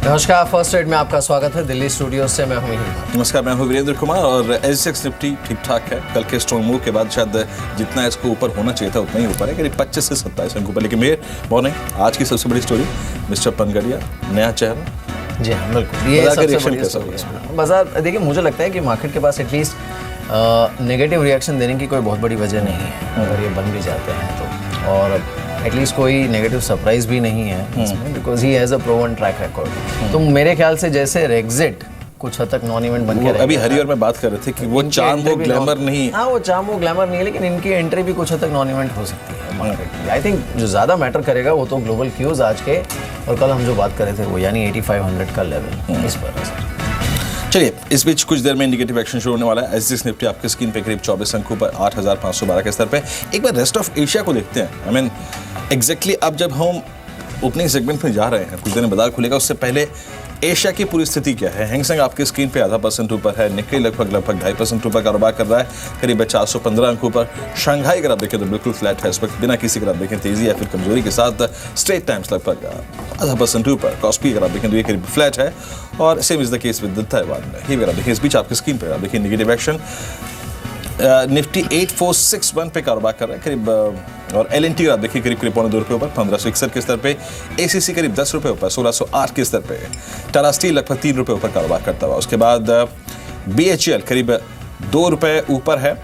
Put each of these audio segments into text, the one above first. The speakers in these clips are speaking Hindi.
नमस्कार, फर्स्ट एड में आपका स्वागत है। दिल्ली स्टूडियो से मैं हूं हिमांशु। नमस्कार, मैं हूं वीरेंद्र कुमार और एसएक्स निफ्टी ठीक ठाक है। कल के स्ट्रॉन्ग मूव के बाद शायद जितना इसको ऊपर होना चाहिए था उतना ही ऊपर है, करीब 25 से 27 अंक ऊपर। लेकिन मेयर मॉर्निंग आज की सबसे बड़ी स्टोरी मिस्टर पनगड़िया, नया चेहरा। जी हाँ, बिल्कुल, ये सबसे बड़ी स्टोरी है। बाजार देखिए, मुझे लगता है कि मार्केट के पास एटलीस्ट नेगेटिव रिएक्शन देने की कोई बहुत बड़ी वजह नहीं है अगर ये बन भी जाते हैं तो, और एटलीस्ट कोई नेगेटिव सरप्राइज भी नहीं है इसमें, because he has a proven track record. तो मेरे ख्याल से जैसे रेग्जिट कुछ हद तक नॉन इवेंट बन के अभी हरी और मैं बात कर रहे थे कि वो चार्म वो ग्लैमर नहीं। हाँ, वो चार्म वो ग्लैमर नहीं है, लेकिन इनकी एंट्री भी कुछ हद तक नॉन इवेंट हो सकती है मार्केट में। आई थिंक जो ज़्यादा मैटर करेगा वो तो ग्लोबल क्यूज आज के और कल हम जो बात कर रहे थे वो, यानी 8500 का लेवल इस पर है। चलिए, इस बीच कुछ देर में इंडिकेटिव एक्शन शुरू होने वाला है। एसएक्स निफ्टी आपके स्क्रीन पे करीब 24 अंकों पर 8512 के स्तर पे। एक बार रेस्ट ऑफ एशिया को देखते हैं। आई मीन एग्जैक्टली अब जब हम ओपनिंग सेगमेंट में जा रहे हैं, कुछ देर में बाजार खुलेगा, उससे पहले एशिया की पूरी स्थिति क्या है। हैंग सेंग आपके स्क्रीन पे 0.5% ऊपर है। निक्केई लगभग 2.5% ऊपर कारोबार कर रहा है, करीब 415 अंकों पर। शंघाई अगर आप देखें तो बिल्कुल फ्लैट है इस वक्त, बिना किसी अगर आप देखें तेजी या फिर कमजोरी के साथ। स्ट्रेट टाइम्स लगभग 0.5% ऊपर। कॉस्पी अगर आप देखें तो ये करीब फ्लैट है, और same is the case with Taiwan में। ये अगर आप देखें इस बीच आपके स्क्रीन पर आप देखिए नेगेटिव एक्शन। निफ्टी 8461 पे कारोबार कर रहा है करीब, और एलएनटी आप देखिए करीब 2 रुपये ऊपर 1561 के स्तर पे। एसीसी करीब 10 रुपये ऊपर 1608 के स्तर पे। टाटा स्टील लगभग 3 रुपये ऊपर कारोबार करता हुआ। उसके बाद बीएचईएल करीब 2 रुपये ऊपर है,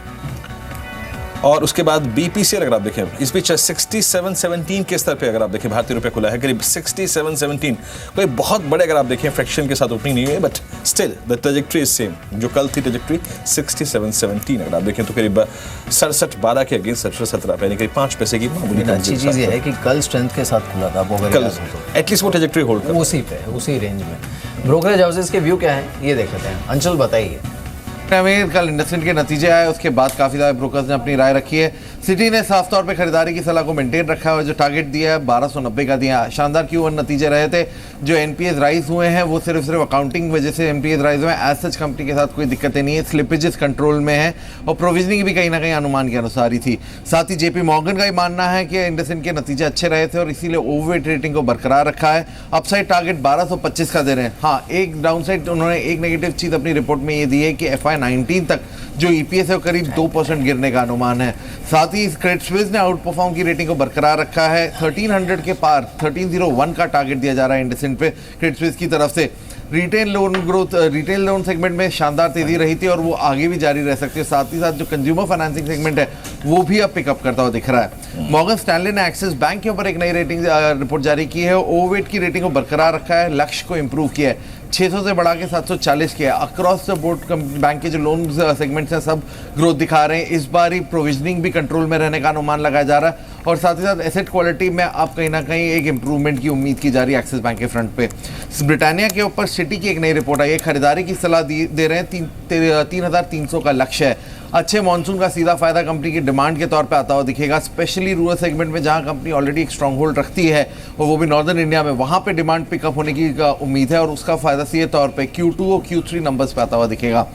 और उसके बाद बीपीसीएल अगर आप देखें इस बीच 6717 के स्तर पे अगर आप देखें भारतीय रुपये खुला है करीब 6717। कोई बहुत बड़े अगर आप देखें फ्रैक्शन के साथ ओपनिंग नहीं है, but still the trajectory is same. जो कल थी ट्रेजेक्ट्री 6717 अगर आप देखें तो करीब 6712 के अगेंस्ट 1717, यानी करीब 5 पैसे की मामूली अच्छी चीज़ ये है कि कल स्ट्रेंथ के साथ खुला था वो, कल एटलीस्ट वो ट्रेजेक्ट्री होल्ड कर उसी पे उसी रेंज में। ब्रोकरेज हाउसेस के व्यू क्या है ये देख लेते हैं। अंचल बताइए। में कल इंडस्ट्रियल के नतीजे आए, उसके बाद काफ़ी ज़्यादा ब्रोकर्स ने अपनी राय रखी है। सिटी ने साफ तौर पे खरीदारी की सलाह को मेंटेन रखा है और जो टारगेट दिया है 1290 का दिया। शानदार Q1 नतीजे रहे थे। जो एनपीएस राइज हुए हैं वो सिर्फ अकाउंटिंग वजह से एनपीएस राइज हुए हैं। एज सच कंपनी के साथ कोई दिक्कतें नहीं है, स्लिपेजेस कंट्रोल में है, और प्रोविजनिंग भी कहीं ना कहीं अनुमान के अनुसार ही थी। साथ ही जेपी मॉर्गन का ही मानना है कि इंडस्ट्रियल के नतीजे अच्छे रहे थे और इसीलिए ओवरवेट रेटिंग को बरकरार रखा है। अपसाइड टारगेट 1225 का दे रहे हैं। हाँ, एक डाउनसाइड उन्होंने एक नेगेटिव चीज़ अपनी रिपोर्ट में ये दी है कि FY19 तक जो ईपीएस है वो करीब 2% गिरने का अनुमान है। साथ ही क्रेडिट स्विस ने आउट परफॉर्म की रेटिंग को बरकरार रखा है। 1300 के पार 1301 का टारगेट दिया जा रहा है इंडस्इंड पे क्रेडिट स्विस की तरफ से। रिटेल लोन सेगमेंट में शानदार तेजी रही थी और वो आगे भी जारी रह सकती है। साथ ही साथ जो कंज्यूमर फाइनेंसिंग सेगमेंट है वो भी अब पिकअप करता हुआ दिख रहा है। मॉर्गन स्टैनले ने एक्सिस बैंक के ऊपर एक नई रेटिंग रिपोर्ट जारी की है। ओवरवेट की रेटिंग को बरकरार रखा है, लक्ष्य को इंप्रूव किया है, 600 से बढ़ा के 740 किया है। अक्रॉस द बोर्ड बैंक के जो लोन सेगमेंट्स हैं सब ग्रोथ दिखा रहे हैं। इस बार ही प्रोविजनिंग भी कंट्रोल में रहने का अनुमान लगाया जा रहा है, और साथ ही साथ एसेट क्वालिटी में अब कहीं ना कहीं एक इंप्रूवमेंट की उम्मीद की जा रही है एक्सिस बैंक के फ्रंट पे। ब्रिटानिया के ऊपर सिटी की एक नई रिपोर्ट आई है। खरीदारी की सलाह दे रहे हैं। 3300 का लक्ष्य है। अच्छे मानसून का सीधा फायदा कंपनी की डिमांड के तौर पे आता हुआ दिखेगा, स्पेशली रूरल सेगमेंट में जहां कंपनी ऑलरेडी एक स्ट्रॉन्ग होल्ड रखती है, और वो भी नॉर्दर्न इंडिया में। वहां पे डिमांड पिकअप होने की उम्मीद है, और उसका फायदा सीधे तौर पे Q2 और Q3 नंबर्स पे आता हुआ दिखेगा।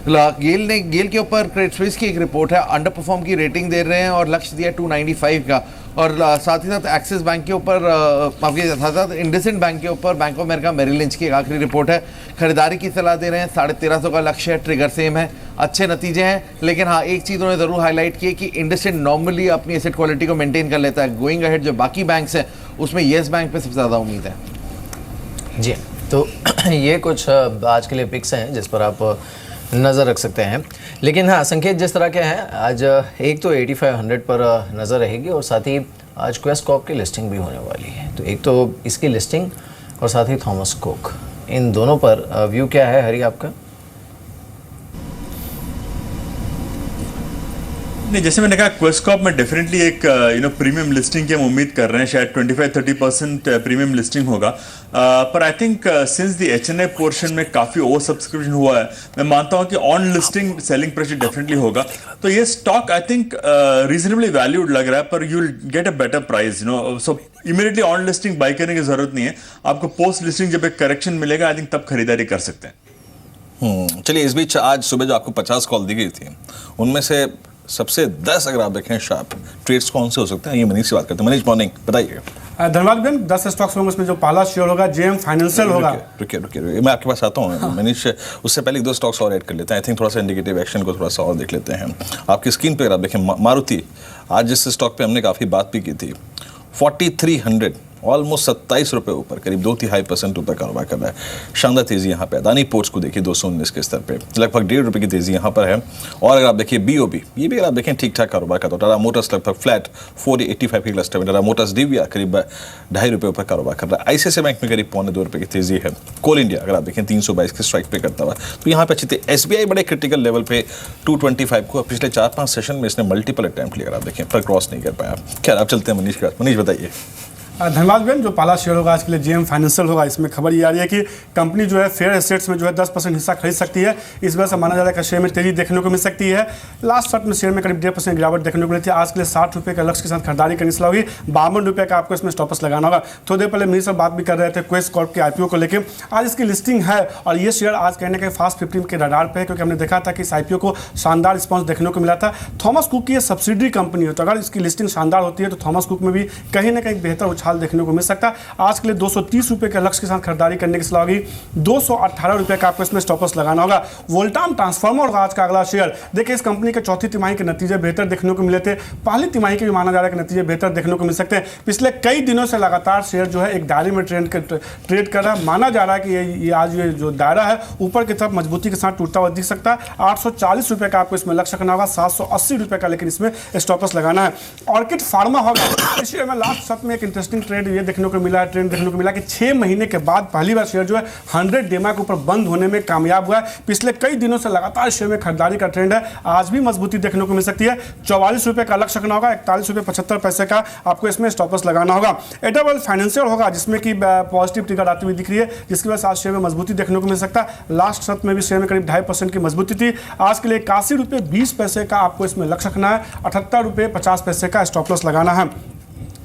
गेल के ऊपर क्रेडिट स्विस की एक रिपोर्ट है। अंडर परफॉर्म की रेटिंग दे रहे हैं और लक्ष्य दिया 295 का। और साथ ही साथ एक्सिस बैंक के ऊपर साथ इंडसइंड बैंक के ऊपर bank of America Merrill Lynch की एक आखिरी रिपोर्ट है। खरीदारी की सलाह दे रहे हैं। 1350 का लक्ष्य है। ट्रिगर सेम है। अच्छे नतीजे हैं, लेकिन हाँ, एक चीज़ उन्होंने ज़रूर हाईलाइट की है कि इंडसइंड नॉर्मली अपनी एसेट क्वालिटी को मेंटेन कर लेता है। गोइंग अहेड जो बाकी बैंक्स हैं उसमें येस बैंक पे सबसे ज़्यादा उम्मीद है। जी, तो ये कुछ आज के लिए पिक्स हैं जिस पर आप नज़र रख सकते हैं। लेकिन हाँ, संकेत जिस तरह के हैं आज, एक तो 8500 पर नज़र रहेगी, और साथ ही आज क्वेस्ट कॉर्प की लिस्टिंग भी होने वाली है। तो एक तो इसकी लिस्टिंग और साथ ही थॉमस कुक, इन दोनों पर व्यू क्या है हरी आपका? नहीं, जैसे मैंने कहा क्वेस्ट कॉर्प में डेफिनेटली एक प्रीमियम लिस्टिंग की हम उम्मीद कर रहे हैं। शायद 25-30% प्रीमियम लिस्टिंग होगा, पर I think since the HNI portion में काफ़ी ओवर सब्सक्रिप्शन हुआ है, मैं मानता हूं कि on listing selling pressure definitely होगा। तो ये stock I think reasonably valued लग रहा है, पर you will get a better price, so immediately on listing by करने की जरूरत नहीं है। आपको पोस्ट लिस्टिंग जब एक करेक्शन मिलेगा आई थिंक तब खरीदारी कर सकते हैं। चलिए, इस बीच आज सुबह जो आपको 50 कॉल दी गई थी उनमें से सबसे 10 अगर आप देखें शार्प ट्रेड्स कौन से हो सकते हैं, ये मनीष से बात करते हैं। मनीष मॉर्निंग, बताइए। धन्यवाद बेन। 10 स्टॉक्स होंगे, उसमें जो पहला शेयर होगा जेएम फाइनेंशियल होगा। रुकिए मैं आपके पास आता हूँ मनीष। उससे पहले 2 स्टॉक्स और ऐड कर लेते हैं। आई थिंक थोड़ा सा इंडिकेटिव एक्शन को थोड़ा सा और देख लेते हैं। आपकी स्क्रीन पे अगर आप देखें मारुति, आज जिस स्टॉक पे हमने काफ़ी बात भी की थी, 4300 ऑलमोस्ट 27 रुपये ऊपर, करीब 2.5% ऊपर कारोबार कर रहा है। शानदार तेज़ी यहाँ पे। अदानी पोर्ट्स को देखिए 219 के स्तर पे, लगभग 1.5 रुपये की तेज़ी यहाँ पर है। और अगर आप देखिए बीओबी, ये भी अगर आप देखें ठीक ठाक कारोबार करता है। टाटा मोटर्स लगभग फ्लैट 485 के क्लस्टर में। टाटा मोटर्स डीवीआर करीब 2.5 रुपये ऊपर कारोबार कर रहा है। आईसीआईसीआई बैंक में करीब 2.25 रुपये की तेज़ी है। कोल इंडिया अगर आप देखें 322 के स्ट्राइक पे करता हुआ, तो यहाँ पे अच्छी थी। एसबीआई बड़े क्रिटिकल लेवल पे 225 को पिछले 4-5 सेशन में इसने मल्टीपल अटैम्प्ट लिया, अगर आप देखें, पर क्रॉस नहीं कर पाया। खैर आप चलते हैं मनीष के पास। मनीष बताइए। धन्यवाद बेन। जो पहला शेयर होगा आज के लिए जेएम फाइनेंशियल होगा। इसमें खबर ये आ रही है कि कंपनी जो है फेयर एसेट्स में जो है 10% हिस्सा खरीद सकती है। इस वजह से माना जा रहा है कि शेयर में तेजी देखने को मिल सकती है। लास्ट शॉट में शेयर में करीब 1.5% गिरावट देखने को मिली थी। आज के लिए 60 रुपये का लक्ष्य के साथ खरीदारी करनी सलाह होगी। 52 रुपये का आपको इसमें स्टॉप लॉस लगाना होगा। थोड़ी देर पहले मेरी से बात भी कर रहे थे क्वेस्ट कॉर्प के आईपीओ को लेकर। आज इसकी लिस्टिंग है और ये शेयर आज कहने के फास्ट 15 के रडार पे है, क्योंकि हमने देखा था कि इस आईपीओ को शानदार रिस्पॉन्स देखने को मिला था। थॉमस कुक की ये सब्सिडरी कंपनी है, तो अगर इसकी लिस्टिंग शानदार होती है तो थॉमस कुक में भी कहीं ना कहीं बेहतर उछाल देखने को मिल सकता है। आज के लिए 230 रुपये के लक्ष्य के साथ खरीदारी करने की सलाह होगी। 218 रुपये का आपको इसमें स्टॉप लॉस लगाना होगा। वोल्टाम ट्रांसफार्मर होगा आज का अगला शेयर। देखिए इस कंपनी के चौथी तिमाही के नतीजे बेहतर देखने को मिले थे। पहली तिमाही के भी माना जा रहा है कि नतीजे बेहतर देखने को मिल सकते हैं। पिछले कई दिनों से लगातार शेयर जो है एक दायरे में ट्रेड कर रहा है। माना जा रहा है कि ये आज ये जो दायरा है ऊपर की तरफ मजबूती के साथ टूटता हुआ दिख सकता है। 840 रुपये का आपको इसमें लक्ष्य रखना होगा। 780 रुपये का लेकिन इसमें स्टॉप लॉस लगाना है। ऑर्किड फार्मा होगा। इस शेयर में लास्ट सप्ताह में एक इंटरेस्टिंग ट्रेड ये देखने को मिला है, ट्रेंड देखने को मिला कि 6 महीने के बाद पहली बार शेयर जो है 100 डेमा के ऊपर बंद होने में कामयाब हुआ है। पिछले कई दिनों से लगातार शेयर में खरीदारी का ट्रेंड है। आज भी मजबूती देखने को मिल सकती है। 44 रुपये का लक्ष्य रखना होगा। 41 रुपये 75 पैसे का आपको इसमें स्टॉप लॉस लगाना होगा। एडावेल फाइनेंशियल होगा, जिसमें कि पॉजिटिव ट्रिगर आती हुई दिख रही है, जिसकी वजह से आज शेयर में मजबूती देखने को मिल सकता है। लास्ट सप्ताह में भी शेयर में करीब 2.5% की मजबूती थी। आज के लिए 81 रुपये 20 पैसे का आपको इसमें लक्ष्य रखना है। 78 रुपये 50 पैसे का स्टॉप लॉस लगाना है।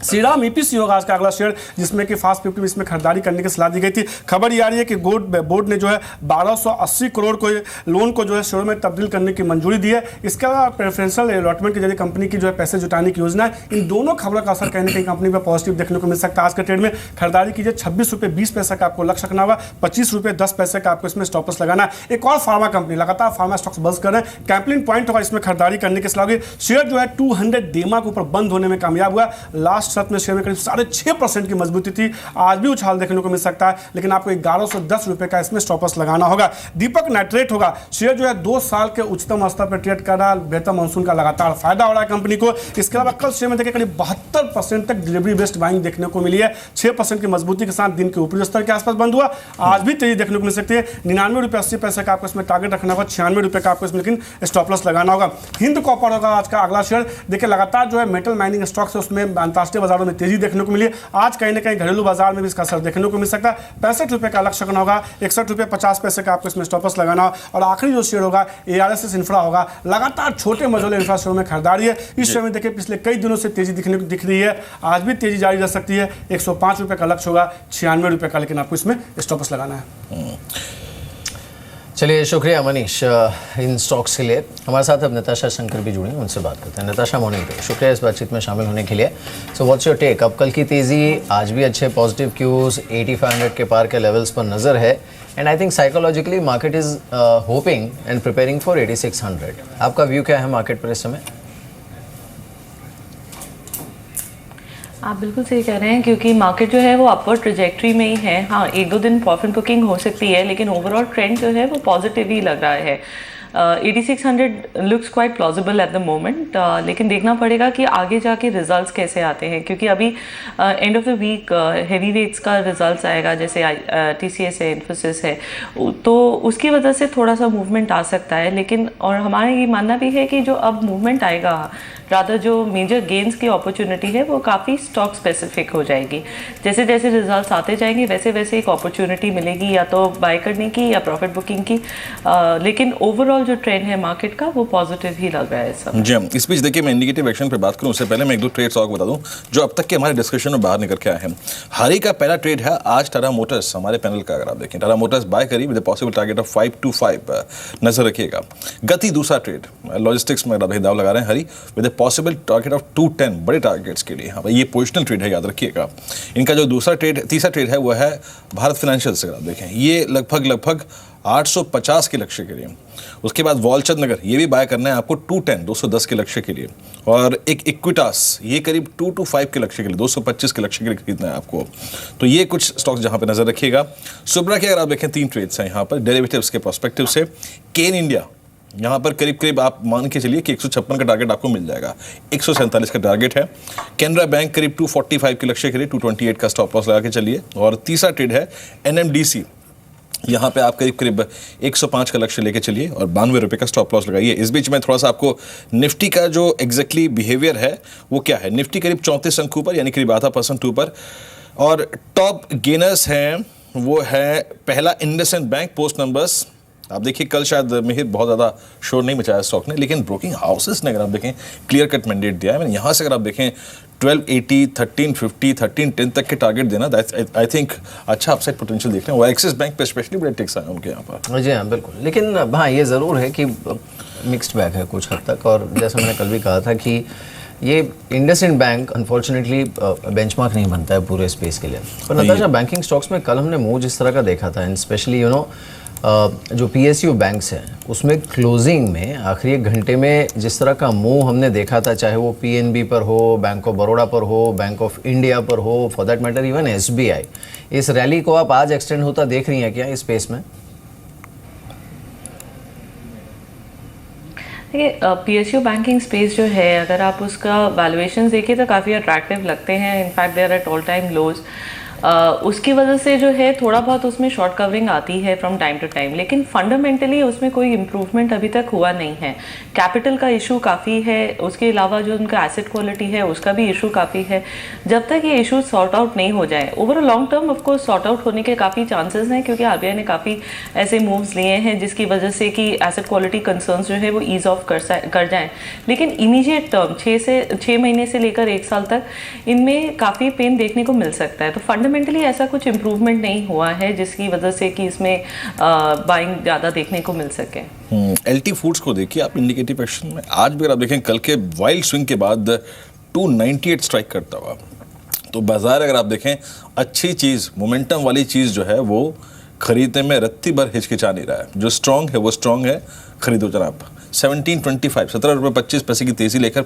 श्रीराम ईपीसी होगा आज का अगला शेयर, जिसमें कि फास्ट 50 में इसमें खरीदारी करने की सलाह दी गई थी। खबर ये आ रही है कि बोर्ड ने जो है 1280 करोड़ को लोन को जो है शेयरों में तब्दील करने की मंजूरी दी है। इसके अलावा प्रेफरेंशियल अलॉटमेंट के जरिए कंपनी की जो है पैसे जुटाने की योजना है। इन दोनों खबरों का असर कहीं ना कहीं कंपनी पर पॉजिटिव देखने को मिल सकता है। आज के ट्रेड में खरीदारी कीजिए। 26 रुपये 20 पैसे का आपको लक्ष्य रखना होगा। 25 रुपये 10 पैसे का आपको इसमें स्टॉप लॉस लगाना है। एक और फार्मा कंपनी, लगातार फार्मा स्टॉक्स बस कर रहे हैं, कैंपलिन पॉइंट होगा, इसमें खरीदारी करने की सलाह होगी। शेयर जो है 200 डेमा के ऊपर बंद होने में कामयाब हुआ। लास्ट सप्ताह में शेयर में करीब 6.5% की मजबूती थी। आज भी उछाल देखने को मिल सकता है, लेकिन आपको 1110 रुपये का इसमें स्टॉप लॉस लगाना होगा। दीपक नाइट्रेट होगा। शेयर जो है 2 साल के उच्चतम स्तर पर ट्रेड कर रहा है। बेहतर मानसून का लगातार फायदा हो रहा है कंपनी को। इसके अलावा कल शेयर में देखिए करीब 72% तक डिलीवरी बेस्ड बाइंग देखने को मिली है। 6% की मजबूती के साथ दिन के ऊपरी स्तर के आसपास बंद हुआ। आज भी तेजी देखने को मिल सकती है। 99 रुपये 80 पैसे का आपको इसमें टारगेट रखना होगा। 96 रुपये का आपको इसमें लेकिन स्टॉप लॉस लगाना होगा। हिंद कॉपर होगा आज का अगला शेयर। देखिए लगातार जो है मेटल माइनिंग स्टॉक्स है, उसमें अंतर्राष्ट्रीय बाजारों में तेजी देखने को मिली है। आज कहीं ना कहीं घरेलू बाजार में भी इसका असर देखने को मिल सकता है। 65 रुपये का लक्ष्य रखना होगा। 61 रुपये 50 पैसे का आपको इसमें स्टॉप लॉस लगाना होगा। और आखिरी जो शेयर होगा ARSS इंफ्रा होगा। लगातार छोटे मझोले इंफ्रा शेयरों में खरीदारी है। इस शेयर में देखिए पिछले कई दिनों से तेजी दिख रही है। आज भी तेजी जारी रह सकती है। 105 रुपये का लक्ष्य होगा। 96 रुपये का लेकिन आपको इसमें स्टॉप लॉस लगाना है। चलिए शुक्रिया मनीष इन स्टॉक्स के लिए। हमारे साथ अब नताशा शंकर भी जुड़ी हैं, उनसे बात करते हैं। नताशा मॉर्निंग पे शुक्रिया इस बातचीत में शामिल होने के लिए। So what's your take? अब कल की तेज़ी, आज भी अच्छे पॉजिटिव क्यूज 8500 के पार के लेवल्स पर नज़र है। And I think psychologically market is hoping and preparing for 8600। आपका व्यू क्या है मार्केट पर इस समय? आप बिल्कुल सही कह रहे हैं, क्योंकि मार्केट जो है वो अपवर्ड ट्रेजेक्ट्री में ही है। हाँ, 1-2 दिन प्रॉफिट बुकिंग हो सकती है, लेकिन ओवरऑल ट्रेंड जो है वो पॉजिटिव ही लग रहा है। 8600 looks quite plausible at the moment, लेकिन देखना पड़ेगा कि आगे जाके रिजल्ट्स कैसे आते हैं, क्योंकि अभी end of the week heavy weights का रिजल्ट्स आएगा, जैसे TCS है, इन्फोसिस है, तो उसकी वजह से थोड़ा सा मूवमेंट आ सकता है। लेकिन और हमारा ये मानना भी है कि जो अब मूवमेंट आएगा, रादर जो मेजर गेंस की अपॉर्चुनिटी है वो काफ़ी स्टॉक स्पेसिफिक हो जाएगी। जैसे जैसे रिजल्ट्स आते जाएंगे वैसे वैसे एक अपॉर्चुनिटी मिलेगी या तो बाय करने की या प्रॉफिट बुकिंग की। लेकिन ओवरऑल जो ट्रेंड है मार्केट का वो पॉजिटिव ही लग रहा है सब। जी हम इस बीच देखिए, मैं इंडिकेटिव एक्शन पे बात करूं उससे पहले मैं एक दो ट्रेड स्टॉक बता दूं जो अब तक के हमारे डिस्कशन में बाहर निकल के आए हैं। हारी का पहला ट्रेड है आज टाटा मोटर्स, हमारे पैनल का अगर आप देखें टाटा मोटर्स बाय करी विद पॉसिबल टारगेट ऑफ 525, नजर रखिएगा। गति दूसरा ट्रेड, लॉजिस्टिक्स में दाव लगा रहे हैं हरी विद पॉसिबल टारगेट ऑफ 210, बड़े टारगेट्स के लिए। हाँ ये पोजिशनल ट्रेड है, याद रखिएगा। इनका जो तीसरा ट्रेड है वो है भारत फाइनेंशियल से, अगर आप देखें ये लगभग 850 के लक्ष्य के लिए। उसके बाद वॉलचंद नगर, ये भी बाय करना है आपको 210 के लक्ष्य के लिए। और एक इक्विटास, ये करीब 225 के लक्ष्य के लिए, 225 के लक्ष्य के लिए खरीदना है आपको। तो ये कुछ स्टॉक्स जहां पे नजर रखिएगा। सुब्रा के अगर आप देखें 3 ट्रेड्स हैं यहाँ पर डेरिवेटिव्स के पर्सपेक्टिव से। केन इंडिया यहाँ पर करीब आप मान के चलिए कि 156 का टारगेट आपको मिल जाएगा, 147 का टारगेट है। कैनरा बैंक करीब 245 के लक्ष्य के लिए 228 का स्टॉप लॉस लगा के चलिए। और तीसरा ट्रेड है एनएमडीसी, यहाँ पे आप करीब 105 का लक्ष्य लेके चलिए और 92 रुपये का स्टॉप लॉस लगाइए। इस बीच में थोड़ा सा आपको निफ्टी का जो एग्जैक्टली बिहेवियर है वो क्या है। निफ्टी करीब 34 अंक ऊपर, यानी करीब आधा % ऊपर। और टॉप गेनर्स हैं वो है पहला इंडसइंड बैंक, पोस्ट नंबर्स आप देखिए कल शायद मिहिर बहुत ज़्यादा शोर नहीं मचाया स्टॉक ने, लेकिन ब्रोकिंग हाउसेस ने अगर आप देखें क्लियर कट मैंडेट दिया है। मैंने यहाँ से अगर आप देखें 1280, 1350, 1310 तक के टारगेट देना, आई थिंक अच्छा अपसाइड पोटेंशियल देख रहे हैं। और एक्सिस बैंक पे स्पेशली बड़े टिक्स आए उनके यहाँ पर। जी हाँ बिल्कुल, लेकिन हाँ ये ज़रूर है कि मिक्स्ड बैग है कुछ हद तक। और जैसे मैंने कल भी कहा था कि ये इंडसइंड बैंक अनफॉर्चुनेटली बेंचमार्क नहीं बनता है पूरे स्पेस के लिए। पर नताशा बैंकिंग स्टॉक्स में कल हमने मूव जिस तरह का देखा था, एंड स्पेशली जो PSU बैंक्स हैं उसमें क्लोजिंग में आखिरी 1 घंटे में जिस तरह का मूव हमने देखा था, चाहे वो PNB पर हो, बैंक ऑफ बड़ौदा पर हो, बैंक ऑफ इंडिया पर हो, for that matter even SBI, इस रैली को आप आज एक्सटेंड होता देख रही हैं क्या इस स्पेस में? देखिए PSU बैंकिंग स्पेस जो है अगर आप उसका वैल्यूएशन देखिए तो काफ़ी अट्रैक्टिव लगते हैं। In fact they are at all time lows. उसकी वजह से जो है थोड़ा बहुत उसमें शॉर्ट कवरिंग आती है फ्रॉम टाइम टू टाइम, लेकिन फंडामेंटली उसमें कोई इम्प्रूवमेंट अभी तक हुआ नहीं है। कैपिटल का इशू काफ़ी है, उसके अलावा जो उनका एसेट क्वालिटी है उसका भी इशू काफ़ी है। जब तक ये इशू सॉर्ट आउट नहीं हो जाए, over long term of course sort out होने के काफ़ी चांसेस हैं, क्योंकि RBI ने काफ़ी ऐसे मूव्स लिए हैं जिसकी वजह से कि एसेट क्वालिटी कंसर्न्स जो है वो ईज ऑफ कर जाएँ। लेकिन इमीडिएट टर्म 6 महीने से लेकर 1 साल तक इनमें काफ़ी पेन देखने को मिल सकता है। तो फंडामेंटली ऐसा कुछ इम्प्रूवमेंट नहीं हुआ है जिसकी वजह से कि इसमें बाइंग ज़्यादा देखने को मिल सके। LT फूड्स को देखिए आप इंडिकेटिव एक्शन में, आज भी अगर आप देखें कल के वाइल्ड स्विंग के बाद 298 स्ट्राइक करता हुआ। तो बाजार अगर आप देखें अच्छी चीज़, मोमेंटम वाली चीज़ जो है वो खरीदने में रत्ती भर हिचकिचा नहीं रहा है। जो स्ट्रॉन्ग है वो स्ट्रॉन्ग है, खरीदो जनाब। 1725, 17 रुपये 25 पैसे की तेज़ी लेकर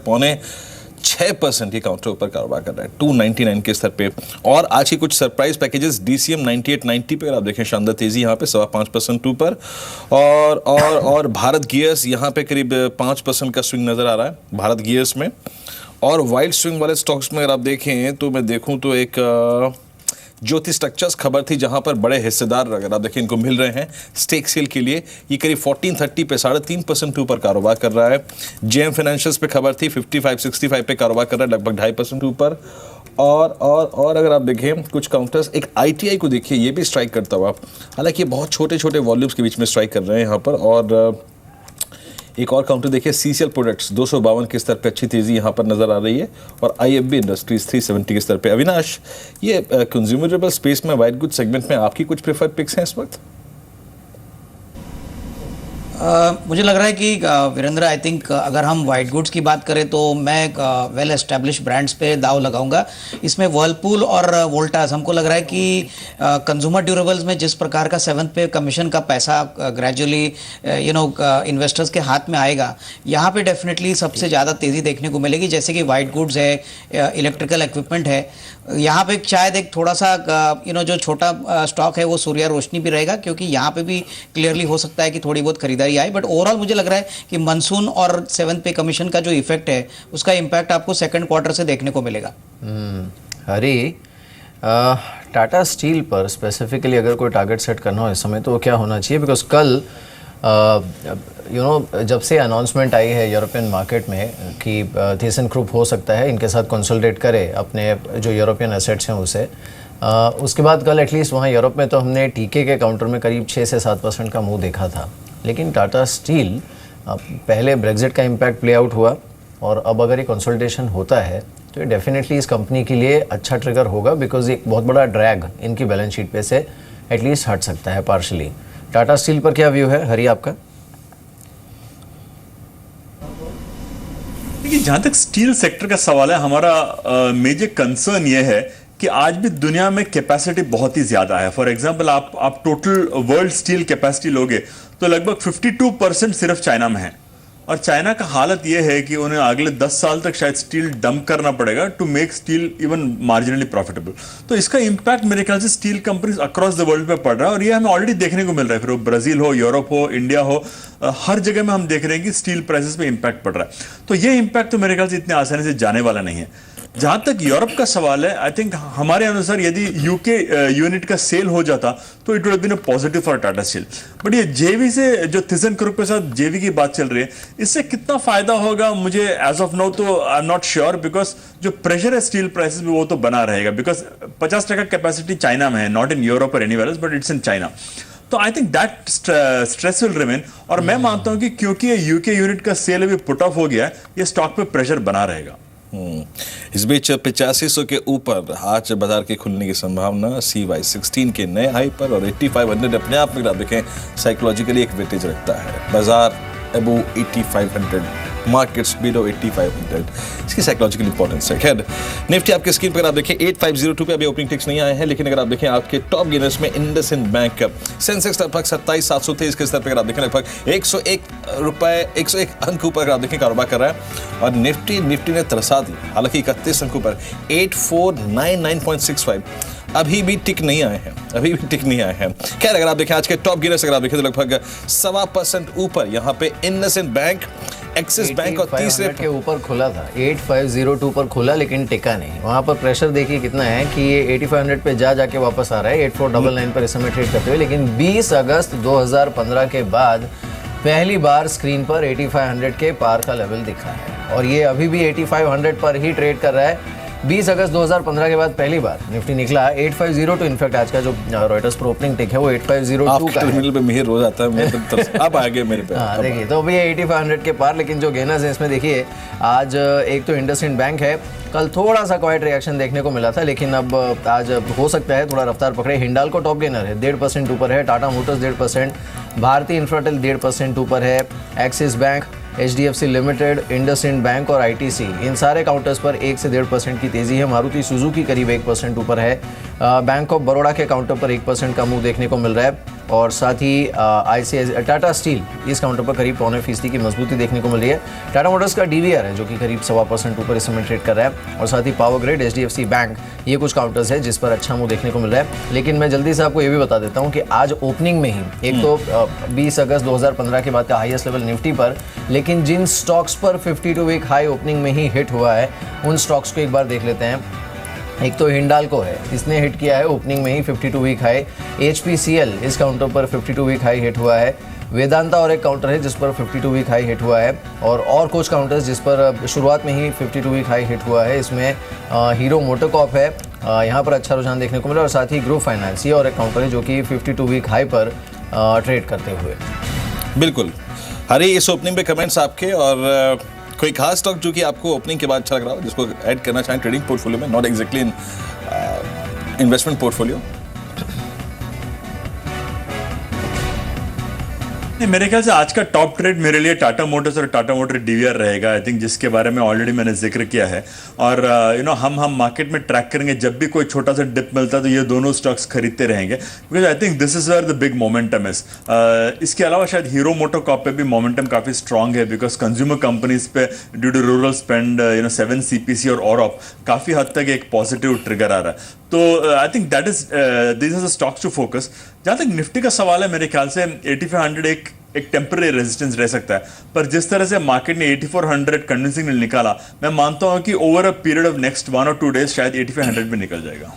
6.5% ये काउंटर ऊपर कारोबार कर रहा है 299 के स्तर पे। और आज की कुछ सरप्राइज पैकेजेस DCM 9890 पे अगर आप देखें शानदार तेजी यहाँ पे 5.25% ऊपर। और भारत गियर्स यहाँ पे करीब 5% का स्विंग नजर आ रहा है भारत गियर्स में। और वाइल्ड स्विंग वाले स्टॉक्स में अगर आप देखें तो मैं देखूँ तो एक ज्योति स्ट्रक्चर्स खबर थी जहां पर बड़े हिस्सेदार अगर आप देखें इनको मिल रहे हैं स्टेक सेल के लिए। ये करीब 1430 पे 3.5% ऊपर कारोबार कर रहा है। JM फाइनेंशियल्स पे खबर थी 5565 पे कारोबार कर रहा है लगभग 2.5% ऊपर। और अगर आप देखें कुछ काउंटर्स, एक ITI को देखिए ये भी स्ट्राइक करता हुआ, हालांकि ये बहुत छोटे छोटे वॉल्यूम्स के बीच में स्ट्राइक कर रहे हैं यहाँ पर। और एक और काउंटर देखिए CCL प्रोडक्ट्स 252 के स्तर पे अच्छी तेजी यहाँ पर नजर आ रही है। और IFB इंडस्ट्रीज 370 के स्तर पे। अविनाश, ये कंज्यूमरेबल स्पेस में वाइट गुड सेगमेंट में आपकी कुछ प्रेफर्ड पिक्स हैं इस वक्त? मुझे लग रहा है कि वीरेंद्र, आई थिंक अगर हम वाइट गुड्स की बात करें तो मैं वेल एस्टेब्लिश ब्रांड्स पे दाव लगाऊंगा। इसमें वर्लपूल और वोल्टास, हमको लग रहा है कि कंज्यूमर ड्यूरेबल्स में जिस प्रकार का 7th पे कमीशन का पैसा ग्रेजुअली इन्वेस्टर्स के हाथ में आएगा, यहाँ पे डेफिनेटली सबसे ज़्यादा तेज़ी देखने को मिलेगी। जैसे कि वाइट गुड्स है, इलेक्ट्रिकल इक्विपमेंट है, यहाँ पे शायद एक थोड़ा सा जो छोटा स्टॉक है वो सूर्या रोशनी भी रहेगा, क्योंकि यहाँ पे भी क्लियरली हो सकता है कि थोड़ी बहुत खरीदारी आए। बट ओवरऑल मुझे लग रहा है कि मानसून और 7th पे कमीशन का जो इफेक्ट है उसका इम्पैक्ट आपको 2nd क्वार्टर से देखने को मिलेगा। हरी, टाटा स्टील पर स्पेसिफिकली अगर कोई टारगेट सेट करना हो इस समय तो क्या होना चाहिए? बिकॉज कल जब से अनाउंसमेंट आई है यूरोपियन मार्केट में कि थीसेनक्रूप हो सकता है इनके साथ कंसोलिडेट करे अपने जो यूरोपियन एसेट्स हैं उसे, उसके बाद कल एटलीस्ट वहाँ यूरोप में तो हमने टीके के काउंटर में करीब 6 से 7% का मूव देखा था। लेकिन टाटा स्टील पहले ब्रेग्जिट का इम्पैक्ट प्ले आउट हुआ और अब अगर ये कंसोलिडेशन होता है तो ये डेफिनेटली इस कंपनी के लिए अच्छा ट्रिगर होगा, बिकॉज एक बहुत बड़ा ड्रैग इनकी बैलेंस शीट पे से एटलीस्ट हट सकता है पार्शली। टाटा स्टील पर क्या व्यू है हरी आपका? देखिए, जहाँ तक स्टील सेक्टर का सवाल है, हमारा मेजर कंसर्न ये है कि आज भी दुनिया में कैपेसिटी बहुत ही ज्यादा है। फॉर एग्जांपल, आप टोटल वर्ल्ड स्टील कैपेसिटी लोगे तो लगभग 52% सिर्फ चाइना में है, और चाइना का हालत यह है कि उन्हें अगले 10 साल तक शायद स्टील डंप करना पड़ेगा to make steel even marginally profitable. तो इसका इंपैक्ट मेरे ख्याल से steel companies across the world पे पड़ रहा है, और ये हमें ऑलरेडी देखने को मिल रहा है। फिर वो ब्राजील हो, यूरोप हो, इंडिया हो, हर जगह में हम देख रहे हैं कि स्टील प्राइसेस पे इंपैक्ट पड़ रहा है। तो ये इंपैक्ट तो मेरे ख्याल से इतने आसानी से जाने वाला नहीं है। जहां तक यूरोप का सवाल है, आई थिंक हमारे अनुसार यदि यूके यूनिट का सेल हो जाता तो it would been a positive for Tata Steel. But ये जेवी से जो ThyssenKrupp के साथ जेवी की बात चल रही है, इससे कितना फायदा होगा मुझे एज ऑफ नाउ तो I am not sure, because जो प्रेशर है स्टील प्राइसेस में वो तो बना रहेगा, बिकॉज 50% कैपेसिटी चाइना में है, नॉट इन यूरोप और anywhere else, but it's in China. तो I think that stress will remain, और मैं मानता हूं कि क्योंकि ये यूके यूनिट का सेल अभी पुट ऑफ हो गया है, ये स्टॉक पे प्रेशर बना रहेगा। इस बीच 8500 के ऊपर आज बाजार के खुलने की संभावना, CY16 के नए हाई पर, और 8500 अपने आप में आप देखें साइकोलॉजिकली एक वेटेज रखता है। बाजार अबो 8500, मार्केट्स बिलो 8500, इसकी साइकोलॉजिकल इंपॉर्टेंस है। खैर, निफ्टी आपके स्क्रीन पर आप देखें 8502 पे अभी ओपनिंग टिक्स नहीं आए हैं, लेकिन अगर आप देखें आपके टॉप गेनर्स में इंडसइंड बैंक, सेंसेक्स लगभग 27723 के स्तर पर आप देखें लगभग 101 अंक ऊपर आप देखें कारोबार कर रहा है, और निफ्टी ने तरसा दी, हालांकि 31 अंकों पर 8499.65 अभी भी टिक नहीं आए हैं। खैर, अगर आप देखें आज के टॉप गेनर्स अगर आप देखें तो लगभग 1.25% ऊपर यहाँ पे इंडसइंड बैंक, एक्सिस बैंक और तीसरे के ऊपर खुला था। 8502 पर खुला लेकिन टिका नहीं। वहां पर प्रेशर देखिए कितना है कि ये 8500 पे जाके वापस आ रहा है 8499 पर इस समय ट्रेड करते हुए, लेकिन 20 अगस्त 2015 के बाद पहली बार स्क्रीन पर 8500 के पार का लेवल दिखा है, और ये अभी भी 8500 पर ही ट्रेड कर रहा है। 20 अगस्त 2015 के बाद पहली बार निफ्टी निकला 8502। इनफैक्ट आज का जो रॉयटर्स पर ओपनिंग टिक है वो 8502 का है। टर्मिनल पे मिहिर हो जाता है, मैं तो अब आ गए मेरे पे। हाँ, देखिए तो अभी 8500 के पार, लेकिन जो गेनर्स हैं इसमें देखिए आज एक तो इंडसइंड बैंक है, कल थोड़ा सा क्वाइट रिएक्शन देखने को मिला था, लेकिन अब आज हो सकता है थोड़ा रफ्तार पकड़े। हिंडाल्को टॉप गेनर है, 1.5% ऊपर है। टाटा मोटर्स 1.5%, भारतीय इंफ्राटेल 1.5% ऊपर है। Axis bank, HDFC limited, IndusInd bank और ITC, इन सारे काउंटर्स पर 1 से 1.5% की तेज़ी है। मारुति सुजुकी करीब 1% ऊपर है। बैंक ऑफ बड़ौदा के काउंटर पर 1% का मूव देखने को मिल रहा है, और साथ ही टाटा स्टील इस काउंटर पर करीब 0.25% की मजबूती देखने को मिल रही है। टाटा मोटर्स का DVR है जो कि करीब 1.25% ऊपर इस समय ट्रेड कर रहा है, और साथ ही पावर ग्रिड, HDFC बैंक, ये कुछ काउंटर्स है जिस पर अच्छा मूव देखने को मिल रहा है। लेकिन मैं जल्दी से आपको ये भी बता देता हूँ कि आज ओपनिंग में ही एक तो 20 अगस्त 2015 के बाद का हाईएस्ट लेवल निफ्टी पर, लेकिन जिन स्टॉक्स पर 52 वीक हाई ओपनिंग में ही हिट हुआ है उन स्टॉक्स को एक बार देख लेते हैं। एक तो हिंडाल्को है, इसने हिट किया है ओपनिंग में ही 52 वीक हाई। HPCL इस काउंटर पर 52 वीक हाई हिट हुआ है। वेदांता और एक काउंटर है जिस पर 52 वीक हाई हिट हुआ है, और कुछ काउंटर्स जिस पर शुरुआत में ही 52 वीक हाई हिट हुआ है। इसमें हीरो मोटोकॉर्प है, यहाँ पर अच्छा रुझान देखने को मिला, और साथ ही ग्रुप फाइनेंस ये और एक काउंटर है जो कि 52 वीक हाई पर ट्रेड करते हुए। बिल्कुल हरी, इस ओपनिंग पे कमेंट्स आपके, और कोई खास स्टॉक जो कि आपको ओपनिंग के बाद अच्छा लग रहा हो जिसको ऐड करना चाहें ट्रेडिंग पोर्टफोलियो में, not exactly in investment portfolio? मेरे ख्याल से आज का टॉप ट्रेड मेरे लिए टाटा मोटर्स और टाटा मोटर DVR रहेगा, आई थिंक, जिसके बारे में ऑलरेडी मैंने जिक्र किया है। और हम मार्केट में ट्रैक करेंगे, जब भी कोई छोटा सा डिप मिलता है तो ये दोनों स्टॉक्स खरीदते रहेंगे, because I think this is where the big momentum is. इसके अलावा शायद हीरो मोटोकॉर्प पे भी मोमेंटम काफी स्ट्रांग है, बिकॉज कंज्यूमर कंपनीज पे due to rural spend 7 CPC और ऑफ काफी हद तक एक पॉजिटिव ट्रिगर आ रहा है। तो I think that is this is a stocks to focus. जहां तक निफ्टी का सवाल है, मेरे ख्याल से 8500 एक टेम्पररी रेजिस्टेंस रह सकता है, पर जिस तरह से मार्केट ने 8400 कन्विंसिंगली निकाला, मैं मानता हूं कि over a period of next 1 और 2 डेज शायद 8500 भी निकल जाएगा।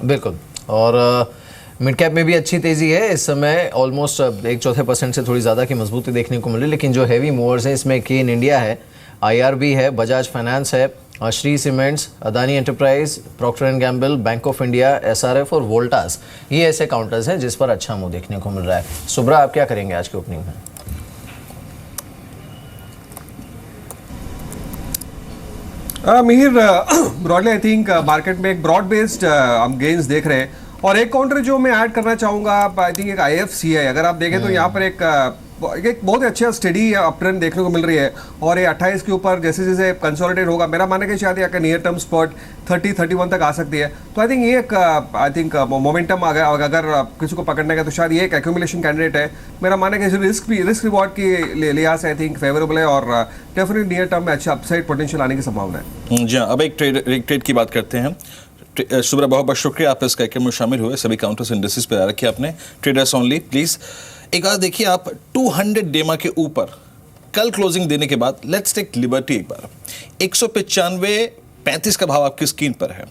बिल्कुल, और मिड कैप में भी अच्छी तेज़ी है इस समय, ऑलमोस्ट 1/4% से थोड़ी ज़्यादा की मजबूती देखने को मिली। लेकिन जो हैवी मूवर्स हैं इसमें केन इंडिया है, IRB है, बजाज फाइनेंस है, Shree cements, Adani enterprise, Procter and Gamble, bank of India, SRF और वोल्टास, ये ऐसे काउंटर्स हैं जिस पर अच्छा मूव देखने को मिल रहा है। सुब्रा, आप क्या करेंगे आज के ओपनिंग में? Mihir, broadly I think market में एक ब्रॉड बेस्ड हम गेन्स देख रहे हैं, और एक काउंटर जो मैं ऐड करना चाहूँगा, आई थिंक एक IFC है। अगर आप देखें तो यहाँ पर एक बहुत ही अच्छा स्टडी अपट्रेंड देखने को मिल रही है, और ये 28 के ऊपर जैसे जैसे कंसोलिडेट होगा, मेरा मानना है कि शायद यहाँ का नियर टर्म स्पॉट 30-31 तक आ सकती है। तो आई थिंक ये एक मोमेंटम आ गया, अगर किसी को पकड़ने का तो शायद ये एक एक्यूमुलेशन कैंडिडेट है। मेरा मानना है कि रिस्क रिवॉर्ड की लिहाज से आई थिंक फेवरेबल है, और डेफिनेटली नियर टर्म में अच्छा अपसाइड पोटेंशियल आने की संभावना है। जी हाँ, अब एक ट्रेड की बात करते हैं। शुभ्रा, बहुत बहुत शुक्रिया आप इस कार्यक्रम में शामिल हुए। सभी काउंटर्स इंडस्ट्रीज पे रखे आपने, ट्रेडर्स ओनली प्लीज। एक बार देखिए, आप 200 डेमा के ऊपर कल क्लोजिंग देने के बाद लेट्स टेक लिबर्टी। एक बार 195.35 का भाव आपकी स्क्रीन पर है,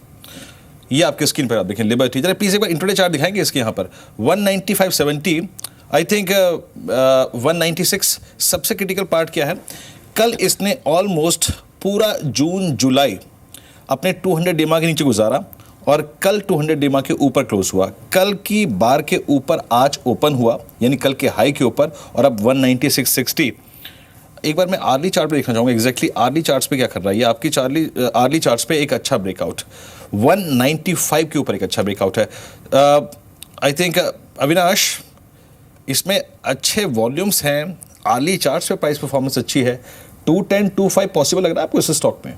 ये आपकी स्क्रीन पर आप देखें लिबर्टी। जरा प्लीज एक बार इंट्राडे चार्ट दिखाएंगे इसके। यहाँ पर 195.70, आई थिंक 196 सबसे क्रिटिकल पार्ट क्या है। कल इसने ऑलमोस्ट पूरा जून जुलाई अपने 200 डेमा के नीचे गुजारा, और कल 200 डेमा के ऊपर क्लोज हुआ। कल की बार के ऊपर आज ओपन हुआ, यानी कल के हाई के ऊपर, और अब 196.60। एक बार मैं आर्ली चार्ट पे देखना चाहूँगा एग्जैक्टली आर्ली चार्ट्स पे क्या कर रहा है। ये आपकी आर्ली चार्ट्स पे एक अच्छा ब्रेकआउट 195 के ऊपर एक अच्छा ब्रेकआउट है। आई थिंक अविनाश, इसमें अच्छे वॉल्यूम्स हैं, आर्ली चार्ट्स पे प्राइस परफॉर्मेंस अच्छी है। 210-25 पॉसिबल लग रहा है आपको इस स्टॉक में?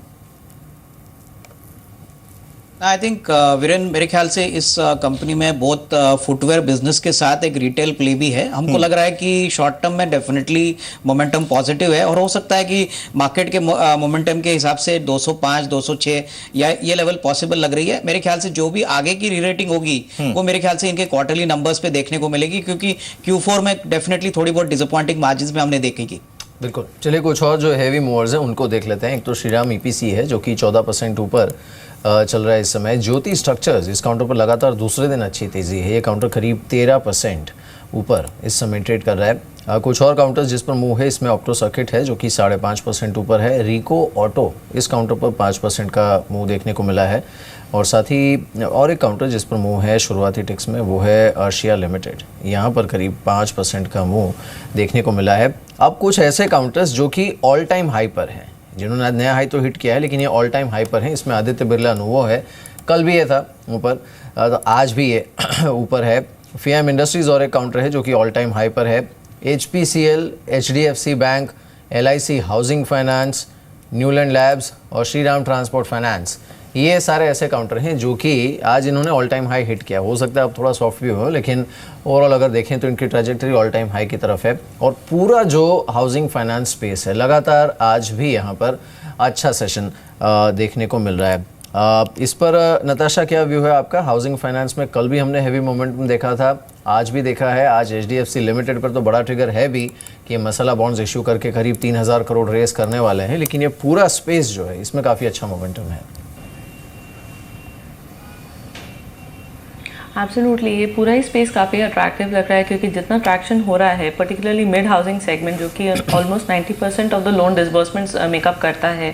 आई थिंक वीरेन, मेरे ख्याल से इस कंपनी में बहुत फुटवेयर बिजनेस के साथ एक रिटेल प्ले भी है। हमको लग रहा है कि शॉर्ट टर्म में डेफिनेटली मोमेंटम पॉजिटिव है, और हो सकता है कि मार्केट के मोमेंटम के हिसाब से 205, 206 या ये लेवल पॉसिबल लग रही है। मेरे ख्याल से जो भी आगे की रीरेटिंग होगी वो मेरे ख्याल से इनके क्वार्टरली नंबर्स पे देखने को मिलेगी, क्योंकि Q4 में डेफिनेटली थोड़ी बहुत डिसअपॉइंटिंग मार्जिन में हमने देखेगी। बिल्कुल। चलिए कुछ और जो हैवी मूवर्स हैं उनको देख लेते हैं। एक तो श्रीराम EPC है जो कि 14% ऊपर चल रहा है इस समय। ज्योति स्ट्रक्चर्स, इस काउंटर पर लगातार दूसरे दिन अच्छी तेज़ी है। ये काउंटर करीब 13% ऊपर इस समय ट्रेड कर रहा है। कुछ और काउंटर्स जिस पर मूव है, इसमें ऑप्टो सर्किट है जो कि 5.5% ऊपर है। रिको ऑटो इस काउंटर पर 5% का मूव देखने को मिला है, और साथ ही और एक काउंटर जिस पर मूव है शुरुआती टिक्स में, वो है अर्शिया लिमिटेड। यहाँ पर करीब 5% का मूव देखने को मिला है। अब कुछ ऐसे काउंटर्स जो कि ऑल टाइम हाई पर हैं, जिन्होंने नया हाई तो हिट किया है लेकिन ये ऑल टाइम हाई पर हैं। इसमें आदित्य बिरला नोवो है, कल भी ये था ऊपर, तो आज भी ये ऊपर है। FIAM इंडस्ट्रीज़ और एक काउंटर है जो कि ऑल टाइम हाई पर है। HPCL, HDFC bank, LIC housing finance, Neuland labs और श्रीराम ट्रांसपोर्ट फाइनेंस, ये सारे ऐसे काउंटर हैं जो कि आज इन्होंने ऑल टाइम हाई हिट किया। हो सकता है अब थोड़ा सॉफ्ट भी हो, लेकिन ओवरऑल अगर देखें तो इनकी ट्रैजेक्टरी ऑल टाइम हाई की तरफ है। और पूरा जो हाउसिंग फाइनेंस स्पेस है, लगातार आज भी यहाँ पर अच्छा सेशन देखने को मिल रहा है। इस पर नताशा क्या व्यू है आपका? हाउसिंग फाइनेंस में कल भी हमने हैवी मोमेंटम देखा था, आज भी देखा है। आज HDFC लिमिटेड पर तो बड़ा ट्रिगर है भी कि मसाला बॉन्ड्स इशू करके करीब 3000 करोड़ रेस करने वाले हैं, लेकिन ये पूरा स्पेस जो है इसमें काफ़ी अच्छा मोमेंटम है। एब्सोल्युटली, ये पूरा ही स्पेस काफ़ी अट्रैक्टिव लग रहा है, क्योंकि जितना ट्रैक्शन हो रहा है पर्टिकुलरली मिड हाउसिंग सेगमेंट, जो कि almost 90% of the loan disbursements makeup करता है,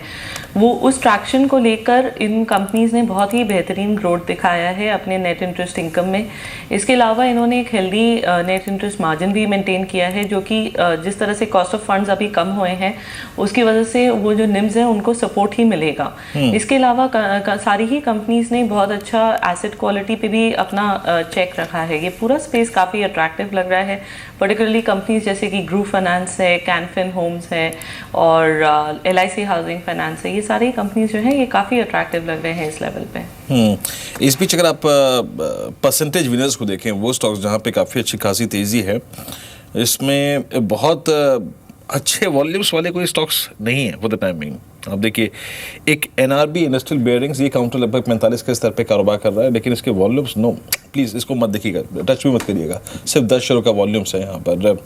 वो उस ट्रैक्शन को लेकर इन कंपनीज़ ने बहुत ही बेहतरीन ग्रोथ दिखाया है अपने नेट इंटरेस्ट इनकम में। इसके अलावा इन्होंने एक हेल्दी नेट इंटरेस्ट मार्जिन भी मेंटेन किया है, जो कि जिस तरह से कॉस्ट ऑफ फंड्स अभी कम हुए हैं उसकी वजह से वो जो निम्स हैं उनको सपोर्ट ही मिलेगा। इसके अलावा सारी ही कंपनीज़ ने बहुत अच्छा एसेट क्वालिटी पे भी अपना चेक रखा है। ये पूरा स्पेस काफ़ी अट्रैक्टिव लग रहा है, पर्टिकुलरली कंपनीज जैसे कि ग्रुप फाइनेंस है, कैनफिन होम्स है और LIC हाउसिंग फाइनेंस है। ये सारी कंपनीज जो हैं ये काफ़ी अट्रैक्टिव लग रहे हैं इस लेवल पे। इस बीच अगर आप परसेंटेज विनर्स को देखें, वो स्टॉक्स जहाँ पे काफ़ी अच्छी खासी तेज़ी है, इसमें बहुत अच्छे वॉल्यूम्स वाले कोई स्टॉक्स नहीं है फॉर द टाइम बिंग। आप देखिए, एक NRB इंडस्ट्रियल बेयरिंग्स, ये काउंटर लगभग 45 के स्तर पे कारोबार कर रहा है, लेकिन इसके वॉल्यूम्स नो, प्लीज़ इसको मत देखिएगा, टच भी मत करिएगा। सिर्फ 10 शेयरों का वॉल्यूम्स है यहाँ पर।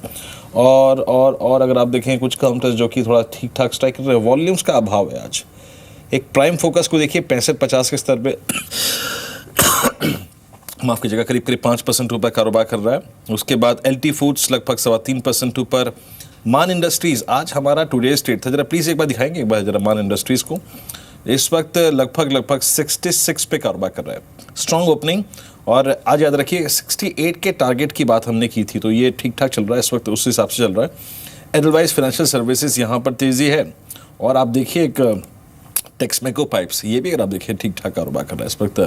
और अगर आप देखें कुछ काउंटर्स जो कि थोड़ा ठीक ठाक स्ट्राइक कर रहे हैं, वॉल्यूम्स का अभाव है आज। एक प्राइम फोकस को देखिए 65-50 के स्तर पे माफ़ कीजिएगा, करीब 5% ऊपर कारोबार कर रहा है। उसके बाद LT फूड्स लगभग 3.25% ऊपर। मान इंडस्ट्रीज़ आज हमारा टुडे स्टेट था, जरा प्लीज़ एक बार दिखाएंगे एक बार जरा मान इंडस्ट्रीज़ को। इस वक्त लगभग 66 पे कारोबार कर रहा है, स्ट्रॉन्ग ओपनिंग। और आज याद रखिए 68 के टारगेट की बात हमने की थी, तो ये ठीक ठाक चल रहा है इस वक्त, उस हिसाब से चल रहा है। एडलवाइज फाइनेंशियल सर्विसेज यहाँ पर तेज़ी है। और आप देखिए एक टेक्समेको पाइप्स, ये भी अगर आप देखिए ठीक ठाक कारोबार कर रहा है इस वक्त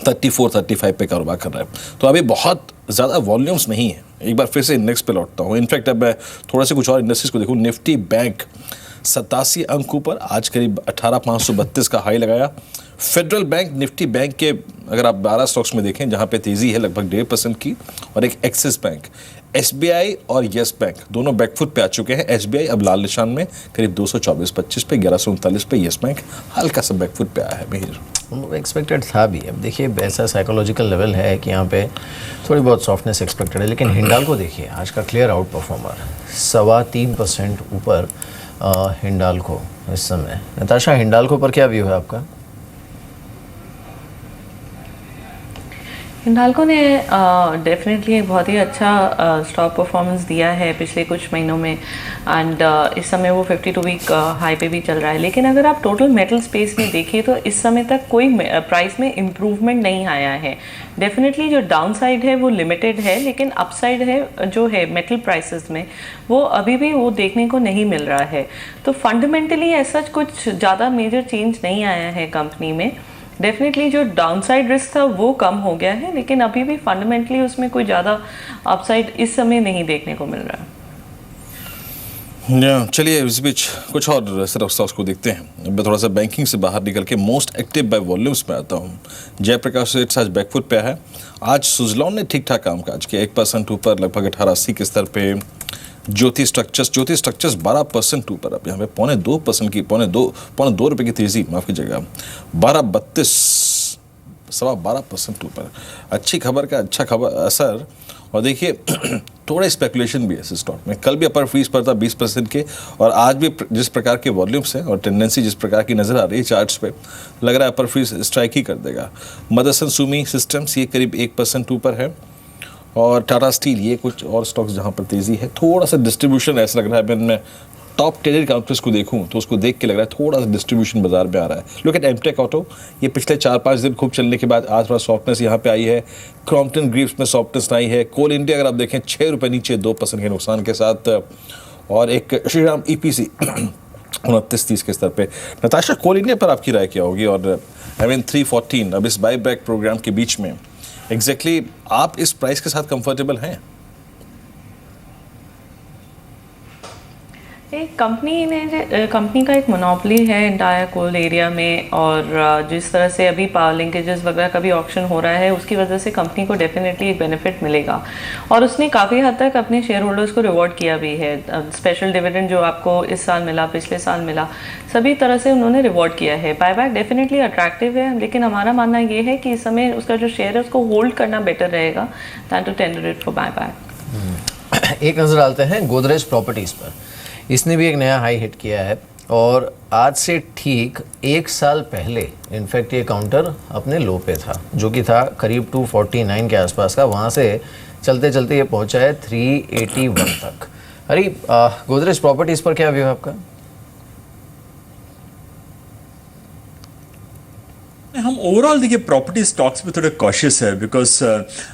34-35 पे कारोबार कर रहा है। तो अभी बहुत ज़्यादा वॉल्यूम्स नहीं है। एक बार फिर से इंडेक्स पे लौटता हूँ। इनफैक्ट अब मैं थोड़ा से कुछ और इंडस्ट्रीज को देखूँ। निफ्टी बैंक 87 अंक ऊपर, आज करीब 18,532 का हाई लगाया। फेडरल बैंक निफ्टी बैंक के अगर आप 12 स्टॉक्स में देखें जहाँ पे तेज़ी है लगभग 1.5% की, और एक एक्सिस बैंक, SBI और येस बैंक दोनों बैकफुट पे आ चुके हैं। SBI अब लाल निशान में करीब 224-25 पे, 1139 पे येस बैंक हल्का सा बैकफुट पे आया है। मिहिर एक्सपेक्टेड था भी। अब देखिए ऐसा साइकोलॉजिकल लेवल है कि यहाँ पे थोड़ी बहुत सॉफ्टनेस एक्सपेक्टेड है, लेकिन हिंडाल्को देखिए आज का क्लियर आउट परफॉर्मर 3.25% ऊपर हिंडाल्को इस समय। नताशा, हिंडाल्को पर क्या व्यू है आपका? हिंडाल्को ने डेफिनेटली एक बहुत ही अच्छा स्टॉक परफॉर्मेंस दिया है पिछले कुछ महीनों में, एंड इस समय वो 52 वीक हाई पे भी चल रहा है। लेकिन अगर आप टोटल मेटल स्पेस में देखिए तो इस समय तक कोई प्राइस में इम्प्रूवमेंट नहीं आया है। डेफिनेटली जो डाउन साइड है वो लिमिटेड है, लेकिन अपसाइड है जो है मेटल प्राइसेस में वो अभी भी वो देखने को नहीं मिल रहा है। तो फंडामेंटली ऐसा कुछ ज़्यादा मेजर चेंज नहीं आया है कंपनी में। डेफिनेटली जो डाउनसाइड रिस्क था वो कम हो गया है, लेकिन अभी भी फंडामेंटली उसमें कोई ज़्यादा अपसाइड इस समय नहीं देखने को मिल रहा है। चलिए इस बीच कुछ और सिर्फ स्टॉक्स को देखते हैं। मैं थोड़ा सा बैंकिंग से बाहर निकल के मोस्ट एक्टिव बाय वॉल्यूम्स में आता हूँ। जयप्रकाश रेट्स आज बैकफुट पे है। आज सुजलॉन ने ठीक ठाक काम काज किया, 1% ऊपर लगभग 1880 के स्तर पे। ज्योति स्ट्रक्चर्स 12% ऊपर, अब यहाँ पे 2.25% की पौने दो रुपये की तेज़ी, माफ़ कीजिएगा, 12.32% ऊपर। अच्छी खबर का अच्छा खबर असर। और देखिए थोड़ा स्पेकुलेशन भी है इस स्टॉक में। कल भी अपर फ्रीज पर था 20% के, और आज भी जिस प्रकार के वॉल्यूम्स हैं और टेंडेंसी जिस प्रकार की नज़र आ रही है चार्ट्स पे, लग रहा है अपर फ्रीज स्ट्राइक ही कर देगा। मदरसन सुमी सिस्टम्स ये करीब 1% ऊपर है, और टाटा स्टील ये कुछ और स्टॉक्स जहाँ पर तेज़ी है। थोड़ा सा डिस्ट्रीब्यूशन ऐसा लग रहा है, मैं टॉप 10 काउंटर्स को देखूं तो उसको देख के लग रहा है थोड़ा सा डिस्ट्रीब्यूशन बाजार में आ रहा है। लुक एट एमटेक ऑटो, ये पिछले 4-5 दिन खूब चलने के बाद आज थोड़ा सॉफ्टनेस यहाँ पे आई है। क्रॉम्पटन ग्रीव्स में सॉफ्टनेस आई है। कोल इंडिया अगर आप देखें 6 रुपये नीचे 2% के नुकसान के साथ, और एक श्रीराम EPC 29-30 के स्तर पे। नताशा, कोल इंडिया पर आपकी राय क्या होगी? और 314 अब इस बाई बैक प्रोग्राम के बीच में एग्जैक्टली आप इस प्राइस के साथ कंफर्टेबल हैं? कंपनी का एक मोनोपोली है इंटायर कोल एरिया में, और जिस तरह से अभी पावर लिंकेजेस वगैरह का भी ऑप्शन हो रहा है उसकी वजह से कंपनी को डेफिनेटली एक बेनिफिट मिलेगा। और उसने काफ़ी हद तक अपने शेयर होल्डर्स को रिवॉर्ड किया भी है। स्पेशल डिविडेंड जो आपको इस साल मिला, पिछले साल मिला, सभी तरह से उन्होंने रिवॉर्ड किया है। बायबैक डेफिनेटली अट्रैक्टिव है, लेकिन हमारा मानना ये है कि इस समय उसका जो शेयर है उसको होल्ड करना बेटर रहेगा than to tender it for buyback. एक नज़र डालते हैं गोदरेज प्रॉपर्टीज़ पर। इसने भी एक नया हाई हिट किया है, और आज से ठीक 1 साल पहले इनफैक्ट ये काउंटर अपने लो पे था, जो कि था करीब 249 के आसपास का। वहाँ से चलते चलते ये पहुँचा है 381 तक। अरे गोदरेज प्रॉपर्टीज़ पर क्या व्यू है आपका? हम ओवरऑल देखिए प्रॉपर्टी स्टॉक्स पे थोड़े कॉशियस है, बिकॉज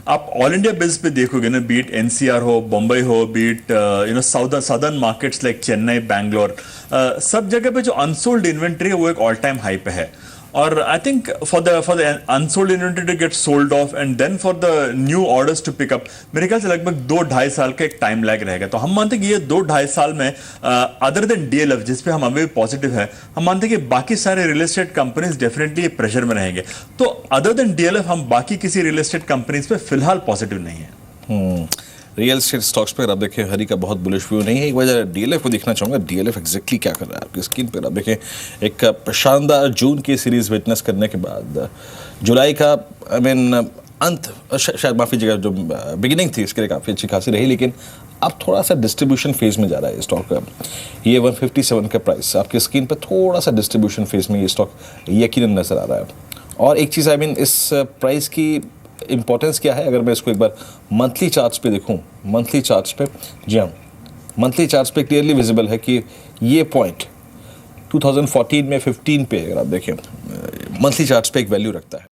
आप ऑल इंडिया बेस पे देखोगे ना, बीट NCR हो, बम्बई हो, be it southern markets like Chennai, Bangalore, सब जगह पे जो अनसोल्ड इन्वेंट्री है वो एक ऑल टाइम हाई पे है। और I think for the unsold inventory to get sold off and then for the new orders to pick up, मेरे ख्याल से लगभग 2-2.5 साल का एक टाइम लैग रहेगा। तो हम मानते हैं कि ये 2-2.5 साल में अदर देन DLF जिस पे हम अभी पॉजिटिव है, हम मानते हैं कि बाकी सारे real estate companies definitely pressure में रहेंगे। तो अदर देन DLF हम बाकी किसी रियल एस्टेट कंपनीज पे फिलहाल पॉजिटिव नहीं है। रियल एस्टेट स्टॉक्स पर आप देखें हरी का बहुत बुलिश व्यू नहीं है। एक वजह DLF को देखना चाहूँगा, DLF एग्जैक्टली क्या कर रहा है आपकी स्क्रीन पर। आप देखें एक शानदार जून की सीरीज़ विटनेस करने के बाद जुलाई का अंत, शायद माफ़ी जगह जो बिगिनिंग थी इसके लिए काफ़ी अच्छी खासी रही, लेकिन अब थोड़ा सा डिस्ट्रीब्यूशन फेज़ में जा रहा है स्टॉक का। ये 157 का प्राइस आपकी स्क्रीन पर, थोड़ा सा डिस्ट्रीब्यूशन फेज़ में ये स्टॉक यकीनन नज़र आ रहा है। और एक चीज़ इस प्राइस की इंपॉर्टेंस क्या है, अगर मैं इसको एक बार मंथली चार्ट्स पे देखूं, मंथली चार्ट्स पे, जी हाँ, मंथली चार्ट्स पे क्लियरली विजिबल है कि ये पॉइंट 2014 में 15 पे अगर आप देखें मंथली चार्ट्स पे एक वैल्यू रखता है।